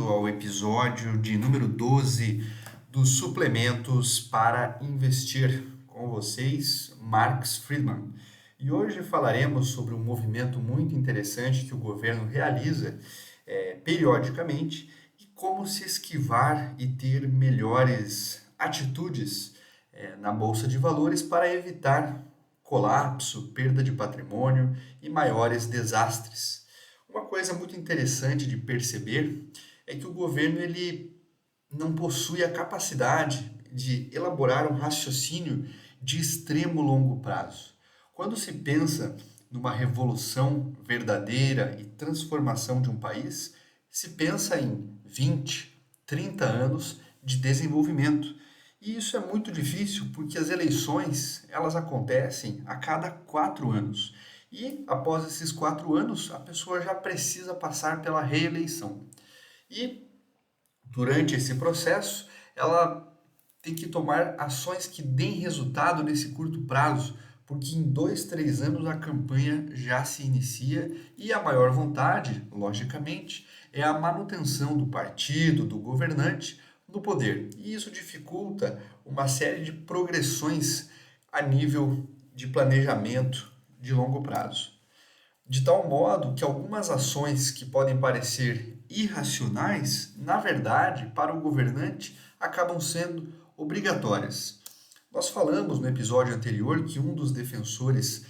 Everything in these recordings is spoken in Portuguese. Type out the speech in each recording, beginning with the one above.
ao episódio de número 12 dos Suplementos para Investir. Com vocês, Marx Friedman. E hoje falaremos sobre um movimento muito interessante que o governo realiza periodicamente e como se esquivar e ter melhores atitudes na Bolsa de Valores para evitar colapso, perda de patrimônio e maiores desastres. Uma coisa muito interessante de perceber é que o governo ele não possui a capacidade de elaborar um raciocínio de extremo longo prazo. Quando se pensa numa revolução verdadeira e transformação de um país, se pensa em 20, 30 anos de desenvolvimento. E isso é muito difícil porque as eleições elas acontecem a cada 4 anos. E após esses 4 anos, a pessoa já precisa passar pela reeleição. E durante esse processo, ela tem que tomar ações que deem resultado nesse curto prazo, porque em 2, 3 anos a campanha já se inicia e a maior vontade, logicamente, é a manutenção do partido, do governante no poder. E isso dificulta uma série de progressões a nível de planejamento de longo prazo. De tal modo que algumas ações que podem parecer irracionais, na verdade, para o governante, acabam sendo obrigatórias. Nós falamos no episódio anterior que um dos defensores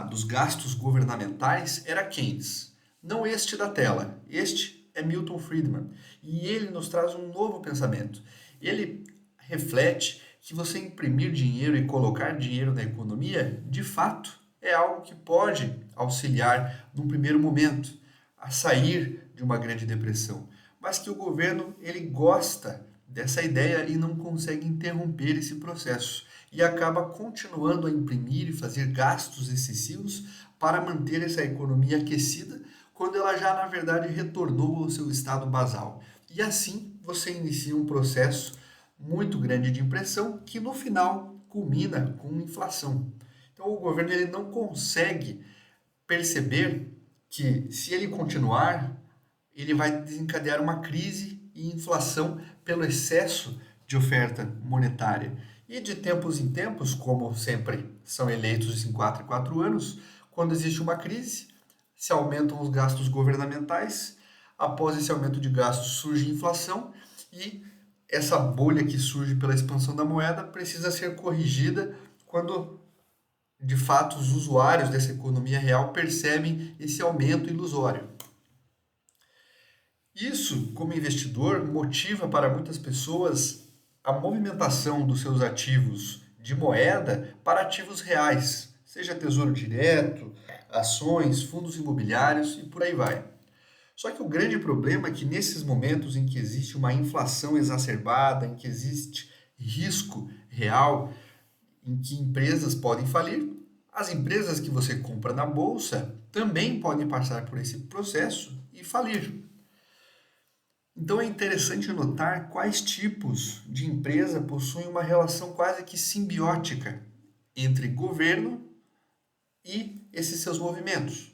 dos gastos governamentais era Keynes. Não este da tela, este é Milton Friedman. E ele nos traz um novo pensamento. Ele reflete que você imprimir dinheiro e colocar dinheiro na economia, de fato, é algo que pode auxiliar, num primeiro momento, a sair de uma grande depressão. Mas que o governo ele gosta dessa ideia e não consegue interromper esse processo. E acaba continuando a imprimir e fazer gastos excessivos para manter essa economia aquecida, quando ela já, na verdade, retornou ao seu estado basal. E assim você inicia um processo muito grande de impressão que no final culmina com inflação. Então o governo ele não consegue perceber que se ele continuar, ele vai desencadear uma crise e inflação pelo excesso de oferta monetária. E de tempos em tempos, como sempre são eleitos em 4 em 4 anos, quando existe uma crise, se aumentam os gastos governamentais, após esse aumento de gastos surge inflação e essa bolha que surge pela expansão da moeda precisa ser corrigida quando de fato os usuários dessa economia real percebem esse aumento ilusório. Isso, como investidor, motiva para muitas pessoas a movimentação dos seus ativos de moeda para ativos reais, seja tesouro direto, ações, fundos imobiliários e por aí vai. Só que o grande problema é que nesses momentos em que existe uma inflação exacerbada, em que existe risco real, em que empresas podem falir, as empresas que você compra na bolsa também podem passar por esse processo e falir. Então é interessante notar quais tipos de empresa possuem uma relação quase que simbiótica entre governo e esses seus movimentos.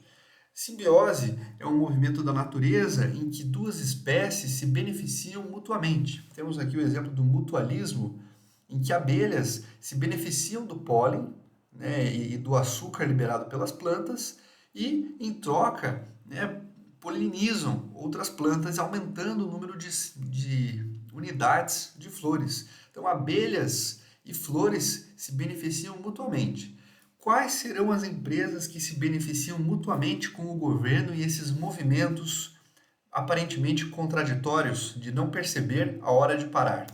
Simbiose é um movimento da natureza em que duas espécies se beneficiam mutuamente. Temos aqui o exemplo do mutualismo, em que abelhas se beneficiam do pólen, né, e do açúcar liberado pelas plantas e, em troca, né, polinizam outras plantas, aumentando o número de unidades de flores. Então, abelhas e flores se beneficiam mutuamente. Quais serão as empresas que se beneficiam mutuamente com o governo e esses movimentos aparentemente contraditórios de não perceber a hora de parar?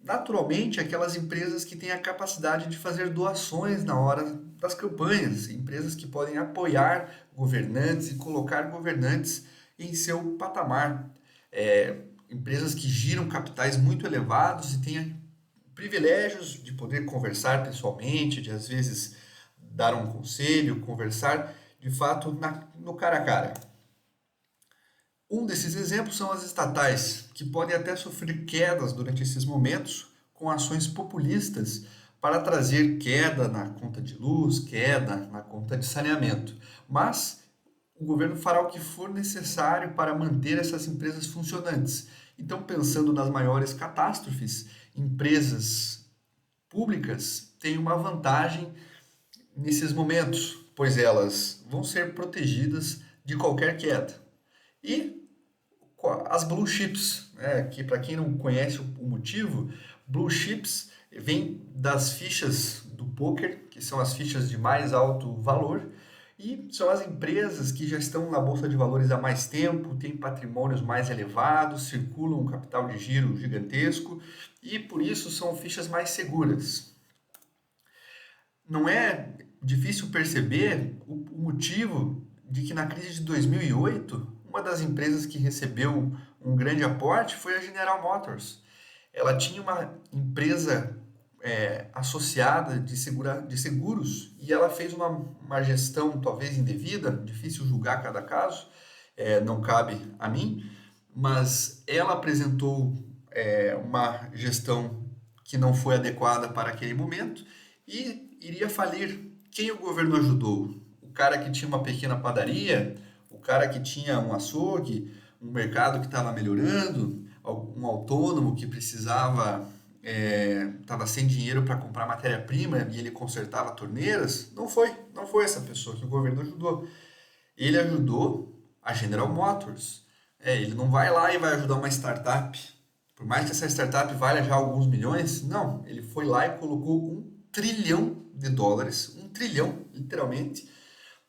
Naturalmente, aquelas empresas que têm a capacidade de fazer doações na hora das campanhas, empresas que podem apoiar governantes e colocar governantes em seu patamar, empresas que giram capitais muito elevados e têm privilégios de poder conversar pessoalmente, de às vezes dar um conselho, conversar de fato no cara a cara. Um desses exemplos são as estatais, que podem até sofrer quedas durante esses momentos com ações populistas para trazer queda na conta de luz, queda na conta de saneamento. Mas o governo fará o que for necessário para manter essas empresas funcionantes. Então, pensando nas maiores catástrofes, empresas públicas têm uma vantagem nesses momentos, pois elas vão ser protegidas de qualquer queda. E as blue chips, né, que para quem não conhece o motivo, blue chips vem das fichas do poker, que são as fichas de mais alto valor, e são as empresas que já estão na bolsa de valores há mais tempo, têm patrimônios mais elevados, circulam um capital de giro gigantesco e por isso são fichas mais seguras. Não é difícil perceber o motivo de que na crise de 2008, uma das empresas que recebeu um grande aporte foi a General Motors. Ela tinha uma empresa associada de seguros e ela fez uma gestão talvez indevida, difícil julgar cada caso, não cabe a mim, mas ela apresentou uma gestão que não foi adequada para aquele momento e iria falir. Quem o governo ajudou? O cara que tinha uma pequena padaria, o cara que tinha um açougue, um mercado que estava melhorando, um autônomo que precisava, estava sem dinheiro para comprar matéria-prima e ele consertava torneiras? Não foi essa pessoa que o governo ajudou. Ele ajudou a General Motors. Ele não vai lá e vai ajudar uma startup. Por mais que essa startup valha já alguns milhões, não. Ele foi lá e colocou US$ 1 trilhão, US$ 1 trilhão, literalmente,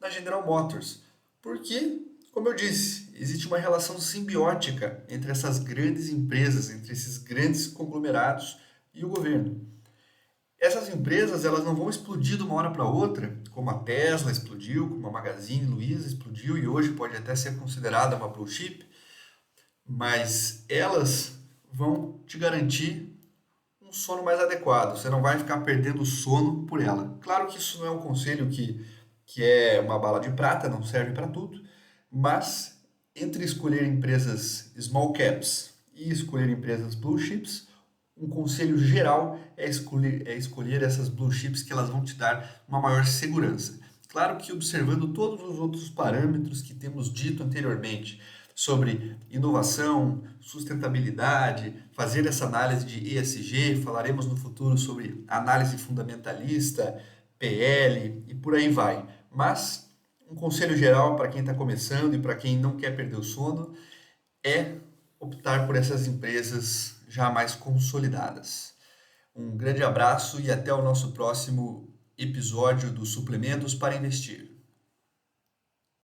na General Motors. Porque, como eu disse, existe uma relação simbiótica entre essas grandes empresas, entre esses grandes conglomerados e o governo. Essas empresas elas não vão explodir de uma hora para outra, como a Tesla explodiu, como a Magazine Luiza explodiu e hoje pode até ser considerada uma blue chip, mas elas vão te garantir um sono mais adequado. Você não vai ficar perdendo sono por ela. Claro que isso não é um conselho que é uma bala de prata, não serve para tudo, mas entre escolher empresas small caps e escolher empresas blue chips, um conselho geral é escolher essas blue chips que elas vão te dar uma maior segurança. Claro que observando todos os outros parâmetros que temos dito anteriormente sobre inovação, sustentabilidade, fazer essa análise de ESG, falaremos no futuro sobre análise fundamentalista, PL e por aí vai. Mas um conselho geral para quem está começando e para quem não quer perder o sono é optar por essas empresas já mais consolidadas. Um grande abraço e até o nosso próximo episódio dos Suplementos para Investir.